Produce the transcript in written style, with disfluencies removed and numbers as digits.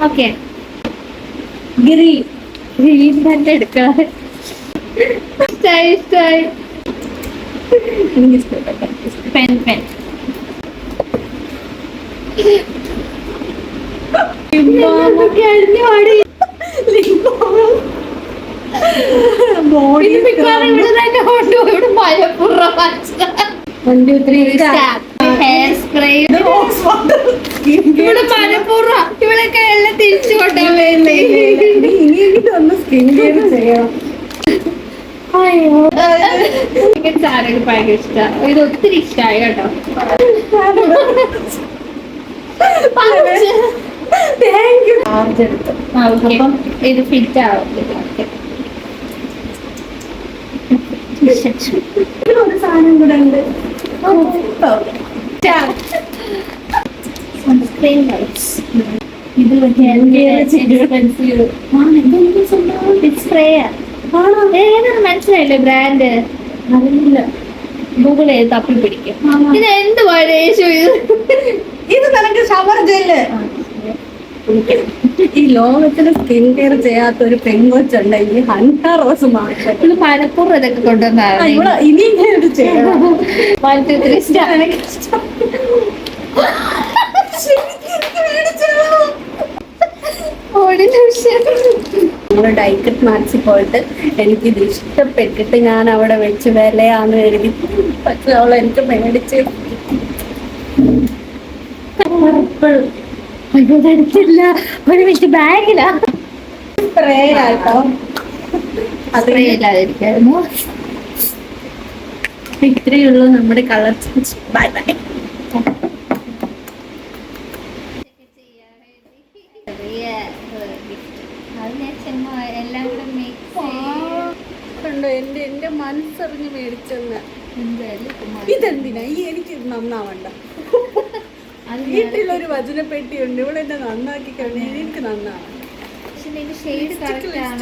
Okay green തന്നെ എടുക്കണം. ഇഷ്ടായി എനിക്ക് ഇഷ്ടപ്പെട്ട പെൻ ഹെയർ സ്പ്രേ ഇവിടെ മനപ്പൂർവ്വം ഇവളൊക്കെ എല്ലാം തിരിച്ചു കൊണ്ടാൻ വേണ്ടി ഒന്ന് സ്കിൻ കെയർ ചെയ്യണം. സാരൊക്കെ ഭയങ്കര ഇഷ്ടമാണ്. ഇത് ഒത്തിരി ഇഷ്ടമായി കേട്ടോ. ഇത് ഫിറ്റ് ആവും. ഒരു സാധനം കൂടെ ഉണ്ട്. ഇത് മനസ്സിലായില്ലേ ബ്രാൻഡ്? അറിയില്ല. ഗൂഗിൾ ചെയ്ത് തപ്പി പിടിക്കും. ഇത് എന്ത് യേശു ഇത് നിനക്ക് ഷവർ ജെല്ല്. ഈ ലോകത്തിന് സ്കിൻ കെയർ ചെയ്യാത്ത ഒരു പെൺകൊച്ചുണ്ടെങ്കിൽ ഹൻഹ റോസ് മാത്രം. ഇത് മനപ്പൂർവ്വം ഇതൊക്കെ കൊണ്ടുവന്നാണ്. ഇനി ഇത് ചെയ്യണം. നമ്മള് ഡൈക്കറ്റ് മാക്സിൽ പോയിട്ട് എനിക്കിത് ഇഷ്ടപ്പെട്ടിട്ട് ഞാൻ അവിടെ വെച്ച് വിലയാന്ന് എഴുതി. പക്ഷെ അവൾ എനിക്ക് മേടിച്ച് എടുത്തില്ല. ഒരു മിനിറ്റ് ബാഗിലാ സ്പ്രേ ആയിട്ടോ. അതില്ലാതിരിക്കായിരുന്നു. ഇത്രയേ ഉള്ളൂ നമ്മുടെ കളർ ചേഞ്ച്. Bye bye. കണ്ടോ എന്റെ മനസ്സറിഞ്ഞ് മേടിച്ചെന്ന്. ഇതെന്തിനാ ഈ എനിക്ക് നന്നാവണ്ട. വീട്ടിലൊരു വചനപ്പെട്ടിയുണ്ട്. ഇവിടെ എന്നെ നന്നാക്കി കഴിഞ്ഞാൽ എനിക്ക് നന്നാവണ്ട. ഷെയ്ഡ് കറക്റ്റ് ആണ്.